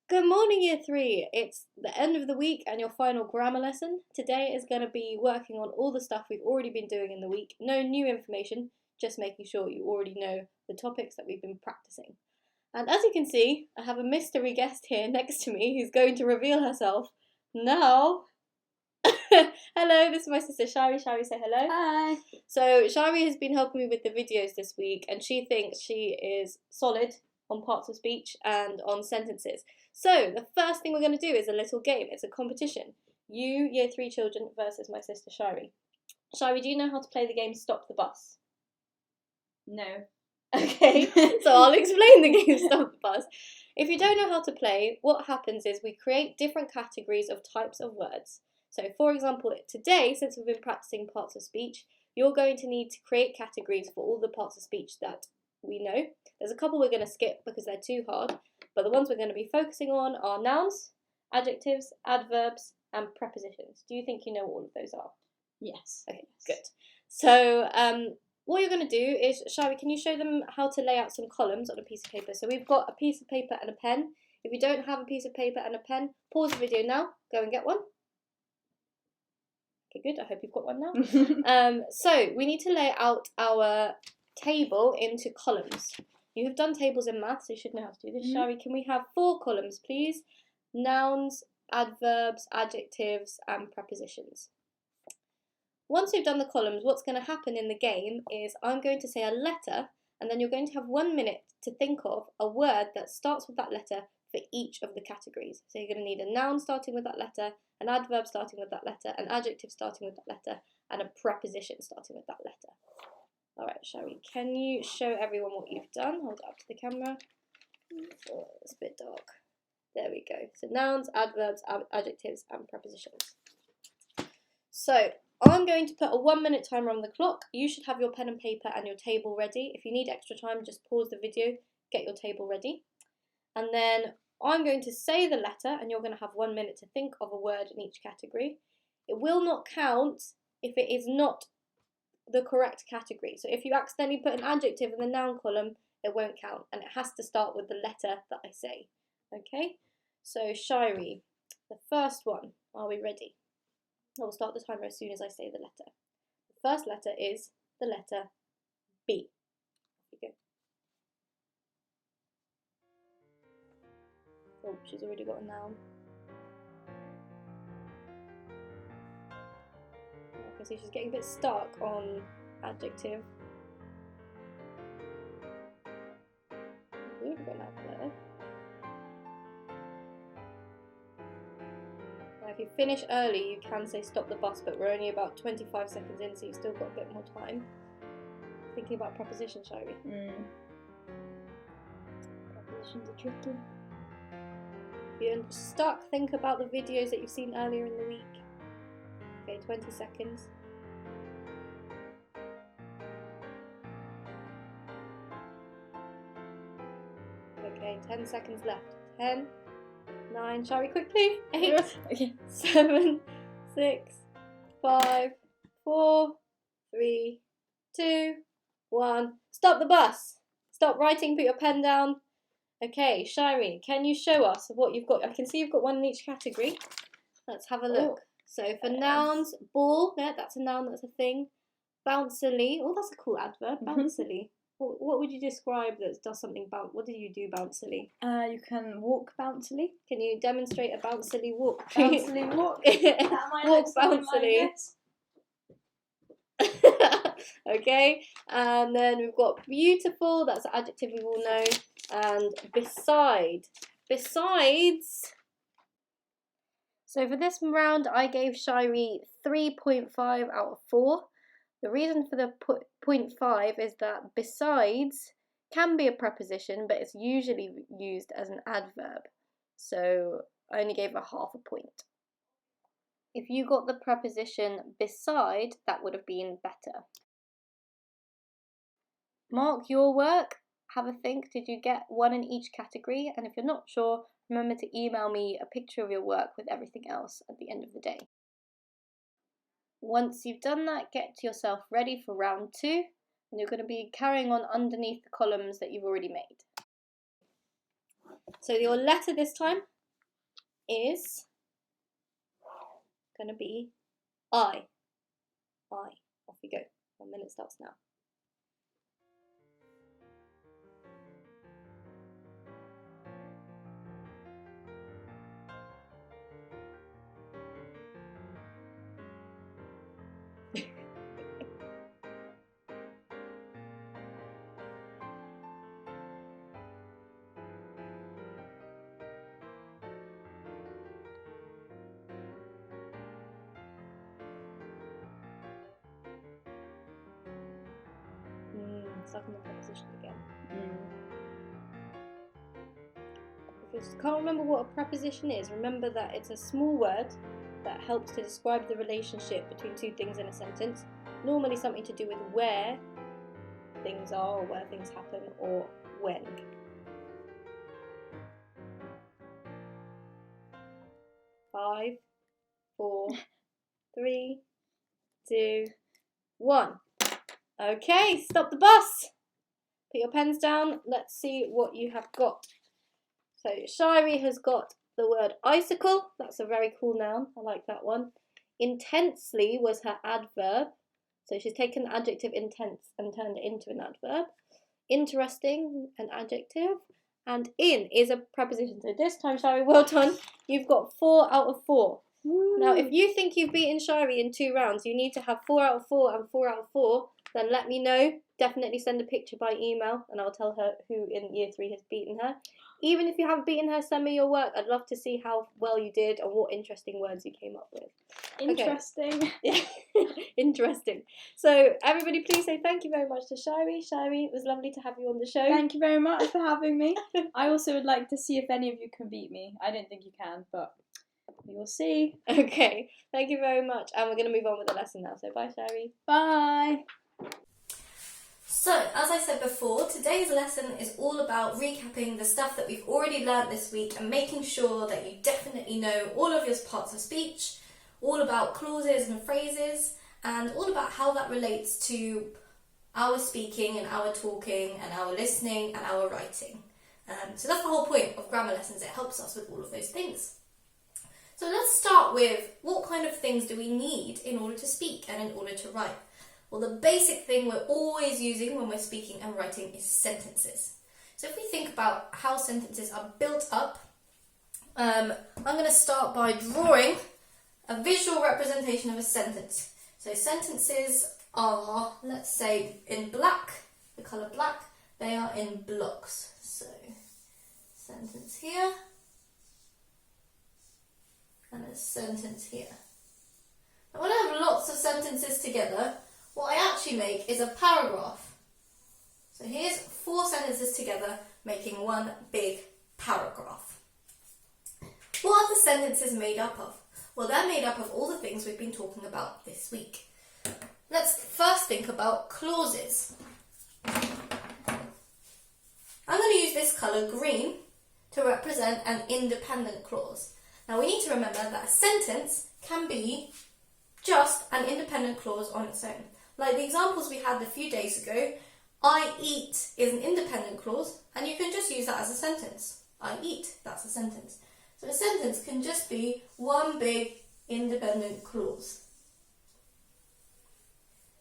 Good morning, Year 3. It's the end of the week and your final grammar lesson. Today is going to be working on all the stuff we've already been doing in the week. No new information, just making sure you already know the topics that we've been practicing. And as you can see, I have a mystery guest here next to me who's going to reveal herself now. Hello, this is my sister Shairi. Shairi, say hello. Hi. So Shairi has been helping me with the videos this week and she thinks she is solid on parts of speech and on sentences. So the first thing we're going to do is a little game. It's a competition. You, Year 3 children, versus my sister Shairi. Shairi, do you know how to play the game Stop the Bus? No. Okay, so I'll explain the game Stop the Bus. If you don't know how to play, what happens is we create different categories of types of words. So for example, today, since we've been practicing parts of speech, you're going to need to create categories for all the parts of speech that we know. There's a couple we're going to skip because they're too hard, but the ones we're going to be focusing on are nouns, adjectives, adverbs, and prepositions. Do you think you know what all of those are? Yes. Okay, good. So what you're going to do is, Shairi, can you show them how to lay out some columns on a piece of paper? So we've got a piece of paper and a pen. If you don't have a piece of paper and a pen, pause the video now, go and get one. Okay, good. I hope you've got one now. So we need to lay out our table into columns. You have done tables in maths, so you should know how to do this. Shairi, can we have 4 columns, please? Nouns, adverbs, adjectives, and prepositions. Once we've done the columns, what's going to happen in the game is I'm going to say a letter, and then you're going to have 1 minute to think of a word that starts with that letter for each of the categories. So you're going to need a noun starting with that letter, an adverb starting with that letter, an adjective starting with that letter, and a preposition starting with that letter. Alright, Shairi, can you show everyone what you've done? Hold it up to the camera. Oh, it's a bit dark. There we go. So nouns, adverbs, adjectives, and prepositions. So I'm going to put a 1 minute timer on the clock. You should have your pen and paper and your table ready. If you need extra time, just pause the video, get your table ready. And then I'm going to say the letter and you're going to have 1 minute to think of a word in each category. It will not count if it is not the correct category. So if you accidentally put an adjective in the noun column, it won't count, and it has to start with the letter that I say. Okay, so Shairi, the first one, are we ready? I will start the timer as soon as I say the letter. The first letter is the letter B. Here we go. Oh, she's already got a noun. I can see she's getting a bit stuck on adjective. We've got an adverb. Now, if you finish early, you can say stop the bus, but we're only about 25 seconds in, so you've still got a bit more time. Thinking about preposition, Shairi. Prepositions are tricky. If you're stuck, think about the videos that you've seen earlier in the week. Okay, 20 seconds. Okay, 10 seconds left. 10, 9, Shairi, quickly. 8, Okay. 7, 6, 5, 4, 3, 2, 1. Stop the bus. Stop writing, put your pen down. Okay, Shairi, can you show us what you've got? I can see you've got one in each category. Let's have a look. So for nouns, ball, yeah, that's a noun, that's a thing. Bouncily, oh, that's a cool adverb, bouncily. What would you describe that does something bounce? What do you do bouncily? You can walk bouncily. Can you demonstrate a bouncily walk? Bouncily walk. Walk bouncily. Okay, and then we've got beautiful, that's an adjective we all know, and beside. Besides. So for this round, I gave Shairi 3.5 out of 4. The reason for the 0.5 is that besides can be a preposition, but it's usually used as an adverb. So I only gave her half a point. If you got the preposition beside, that would have been better. Mark your work. Have a think. Did you get one in each category? And if you're not sure, remember to email me a picture of your work with everything else at the end of the day. Once you've done that, get yourself ready for round 2, and you're going to be carrying on underneath the columns that you've already made. So your letter this time, is going to be I. Off we go. 1 minute starts now. Stuck in the preposition again. If you can't remember what a preposition is, remember that it's a small word that helps to describe the relationship between two things in a sentence. Normally something to do with where things are or where things happen or when. Five, 4, 3, 2, 1. Okay, stop the bus. Put your pens down. Let's see what you have got. So Shairi has got the word icicle. That's a very cool noun. I like that one. Intensely was her adverb. So she's taken the adjective intense and turned it into an adverb. Interesting, an adjective. And in is a preposition. So this time, Shairi, well done. You've got 4 out of 4. Now, if you think you've beaten Shairi in 2 rounds, you need to have 4 out of 4 and 4 out of 4. Then let me know. Definitely send a picture by email and I'll tell her who in year 3 has beaten her. Even if you haven't beaten her, send me your work. I'd love to see how well you did and what interesting words you came up with. Interesting. Okay. Interesting. So everybody please say thank you very much to Shairi. Shairi, it was lovely to have you on the show. Thank you very much for having me. I also would like to see if any of you can beat me. I don't think you can, but we will see. Okay, thank you very much. And we're going to move on with the lesson now. So bye, Shairi. Bye. So, as I said before, today's lesson is all about recapping the stuff that we've already learnt this week and making sure that you definitely know all of your parts of speech, all about clauses and phrases, and all about how that relates to our speaking and our talking and our listening and our writing. So that's the whole point of grammar lessons. It helps us with all of those things. So let's start with what kind of things do we need in order to speak and in order to write? Well, the basic thing we're always using when we're speaking and writing is sentences. So if we think about how sentences are built up, I'm going to start by drawing a visual representation of a sentence. So sentences are, let's say, in black, the colour black, they are in blocks. So, sentence here, and a sentence here. Now when I have lots of sentences together, what I actually make is a paragraph. So here's 4 sentences together making one big paragraph. What are the sentences made up of? Well, they're made up of all the things we've been talking about this week. Let's first think about clauses. I'm going to use this colour green to represent an independent clause. Now we need to remember that a sentence can be just an independent clause on its own. Like the examples we had a few days ago, I eat is an independent clause and you can just use that as a sentence. I eat, that's a sentence. So a sentence can just be one big independent clause.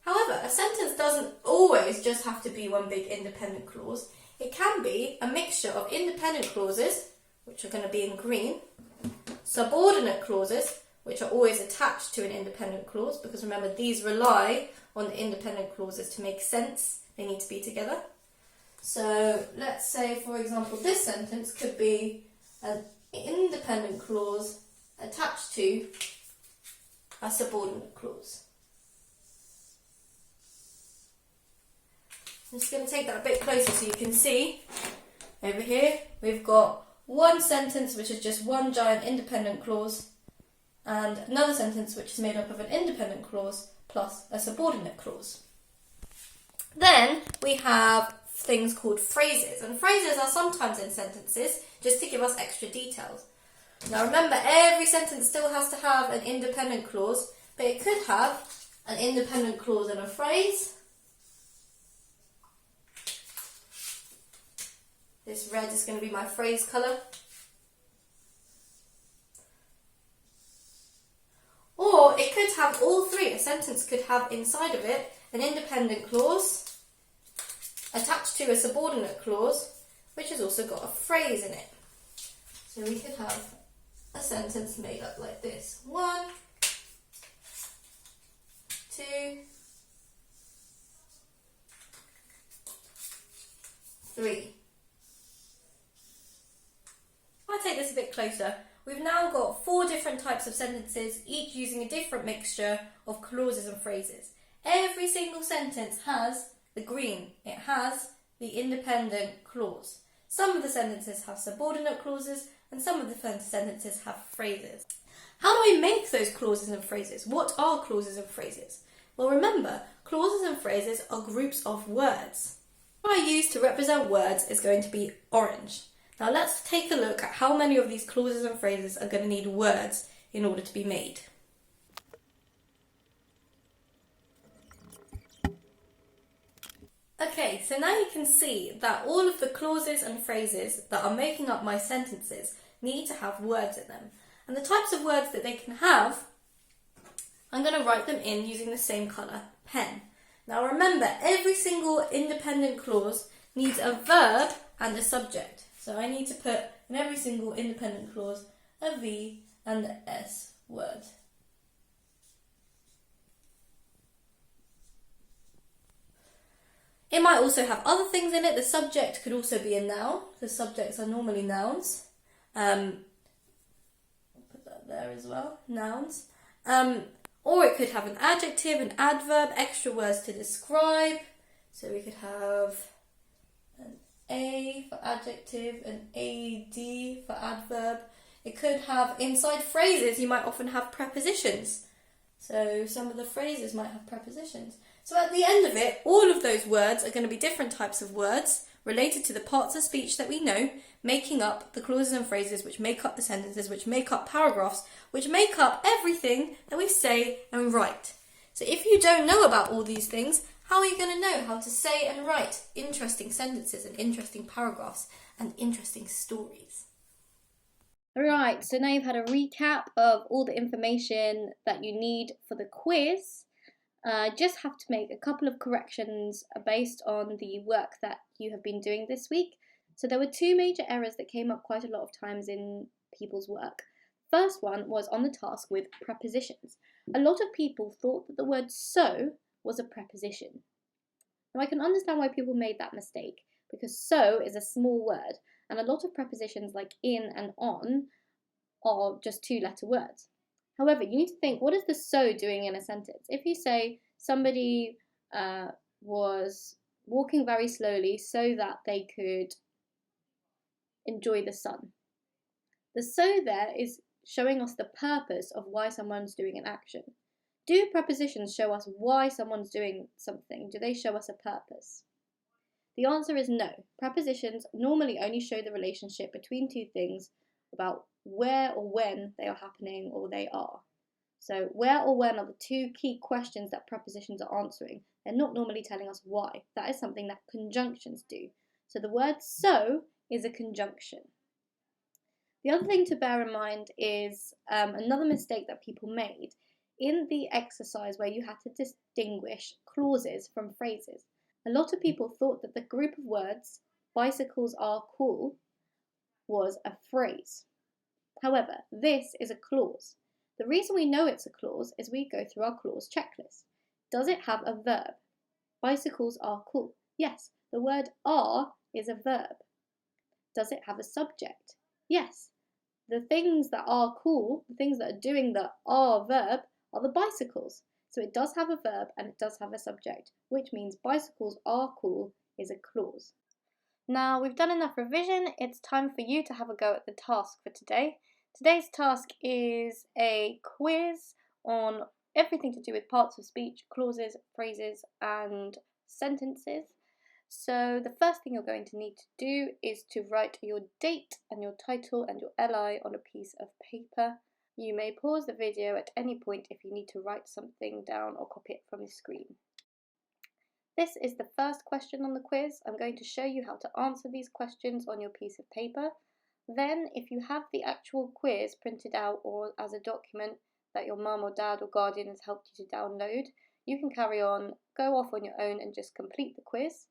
However, a sentence doesn't always just have to be one big independent clause. It can be a mixture of independent clauses, which are going to be in green, subordinate clauses, which are always attached to an independent clause, because remember, these rely on the independent clauses to make sense. They need to be together. So let's say, for example, this sentence could be an independent clause attached to a subordinate clause. I'm just going to take that a bit closer so you can see. Over here, we've got one sentence which is just one giant independent clause, and another sentence which is made up of an independent clause plus a subordinate clause. Then we have things called phrases, and phrases are sometimes in sentences just to give us extra details. Now remember, every sentence still has to have an independent clause, but it could have an independent clause and a phrase. This red is going to be my phrase colour. a sentence could have inside of it an independent clause attached to a subordinate clause, which has also got a phrase in it. So we could have a sentence made up like this. 1, 2, 3. If I take this a bit closer, we've now got 4 different types of sentences, each using a different mixture of clauses and phrases. Every single sentence has the green. It has the independent clause. Some of the sentences have subordinate clauses and some of the sentences have phrases. How do I make those clauses and phrases? What are clauses and phrases? Well, remember, clauses and phrases are groups of words. What I use to represent words is going to be orange. Now let's take a look at how many of these clauses and phrases are going to need words in order to be made. Okay, so now you can see that all of the clauses and phrases that are making up my sentences need to have words in them. And the types of words that they can have, I'm going to write them in using the same colour, pen. Now remember, every single independent clause needs a verb and a subject. So I need to put in every single independent clause a V and an S word. It might also have other things in it. The subject could also be a noun, because subjects are normally nouns. I'll put that there as well, nouns. Or it could have an adjective, an adverb, extra words to describe. So we could have an A for adjective, an AD for adverb. It could have, inside phrases, you might often have prepositions. So some of the phrases might have prepositions. So at the end of it, all of those words are going to be different types of words related to the parts of speech that we know, making up the clauses and phrases which make up the sentences, which make up paragraphs, which make up everything that we say and write. So if you don't know about all these things, how are you going to know how to say and write interesting sentences and interesting paragraphs and interesting stories? Right, so now you've had a recap of all the information that you need for the quiz. Just have to make a couple of corrections based on the work that you have been doing this week. So there were 2 major errors that came up quite a lot of times in people's work. First one was on the task with prepositions. A lot of people thought that the word so was a preposition. Now I can understand why people made that mistake, because so is a small word, and a lot of prepositions like in and on are just 2-letter words. However, you need to think, what is the so doing in a sentence? If you say somebody was walking very slowly so that they could enjoy the sun. The so there is showing us the purpose of why someone's doing an action. Do prepositions show us why someone's doing something? Do they show us a purpose? The answer is no. Prepositions normally only show the relationship between 2 things about where or when they are happening or they are. So where or when are the 2 key questions that prepositions are answering. They're not normally telling us why. That is something that conjunctions do. So the word so is a conjunction. The other thing to bear in mind is another mistake that people made in the exercise where you had to distinguish clauses from phrases. A lot of people thought that the group of words, bicycles are cool, was a phrase. However, this is a clause. The reason we know it's a clause is we go through our clause checklist. Does it have a verb? Bicycles are cool. Yes, the word are is a verb. Does it have a subject? Yes. The things that are cool, the things that are doing the are verb, are the bicycles. So it does have a verb and it does have a subject, which means bicycles are cool is a clause. Now we've done enough revision, it's time for you to have a go at the task for today. Today's task is a quiz on everything to do with parts of speech, clauses, phrases and sentences. So the first thing you're going to need to do is to write your date and your title and your LI on a piece of paper. You may pause the video at any point if you need to write something down or copy it from the screen. This is the first question on the quiz. I'm going to show you how to answer these questions on your piece of paper. Then, if you have the actual quiz printed out or as a document, that your mum or dad or guardian has helped you to download, you can carry on, go off on your own and just complete the quiz.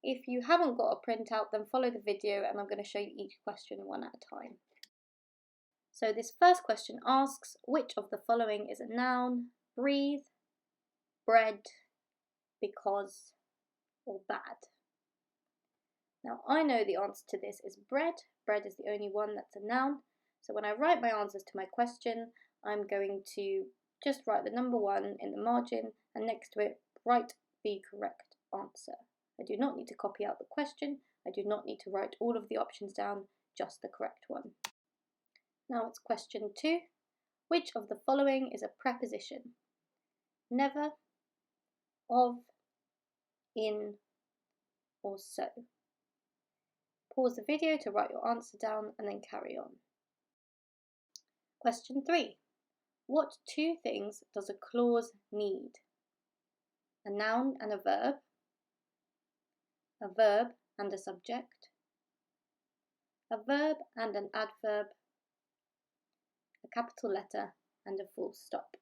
If you haven't got a printout, then follow the video and I'm going to show you each question one at a time. So this first question asks, which of the following is a noun? Breathe, bread, because, or bad? Now I know the answer to this is bread. Bread is the only one that's a noun. So when I write my answers to my question, I'm going to just write the number 1 in the margin and next to it write the correct answer. I do not need to copy out the question. I do not need to write all of the options down, just the correct one. Now it's question 2. Which of the following is a preposition? Never, of, in, or so? Pause the video to write your answer down and then carry on. Question 3. What 2 things does a clause need? A noun and a verb and a subject, a verb and an adverb, a capital letter and a full stop.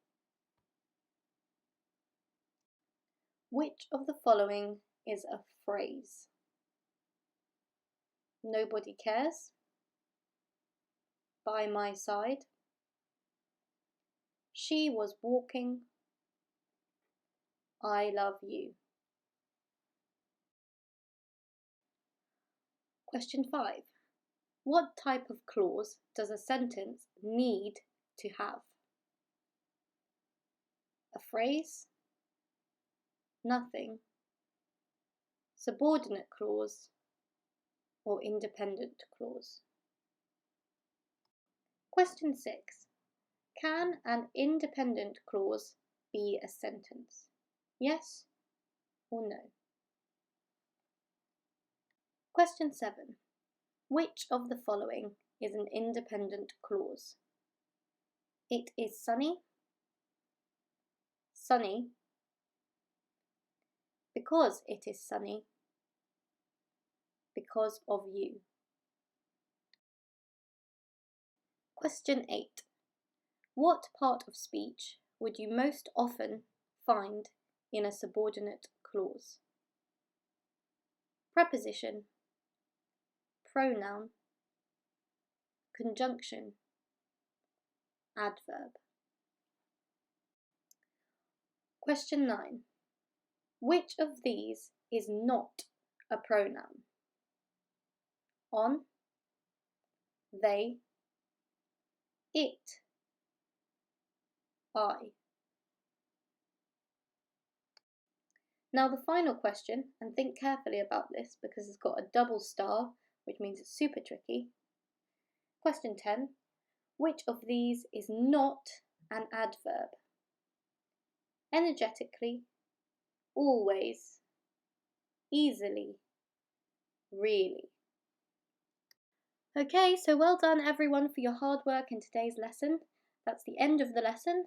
Which of the following is a phrase? Nobody cares, by my side, she was walking, I love you. Question 5. What type of clause does a sentence need to have? A phrase, nothing, subordinate clause, or independent clause? Question 6. Can an independent clause be a sentence? Yes or no? Question 7. Which of the following is an independent clause? It is sunny, sunny, because it is sunny, because of you. Question 8. What part of speech would you most often find in a subordinate clause? Preposition, pronoun, conjunction, adverb. Question 9. Which of these is not a pronoun? On, they, it, I. Now the final question, and think carefully about this because it's got a double star, which means it's super tricky. Question 10. Which of these is not an adverb? Energetically, always, easily, really. Okay, so well done everyone for your hard work in today's lesson. That's the end of the lesson.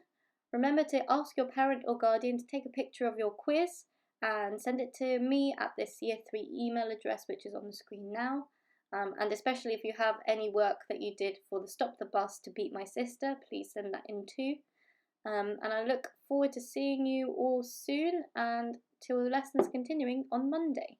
Remember to ask your parent or guardian to take a picture of your quiz and send it to me at this Year 3 email address which is on the screen now. And especially if you have any work that you did for the Stop the Bus to Beat My Sister, please send that in too. And I look forward to seeing you all soon and till the lessons continuing on Monday.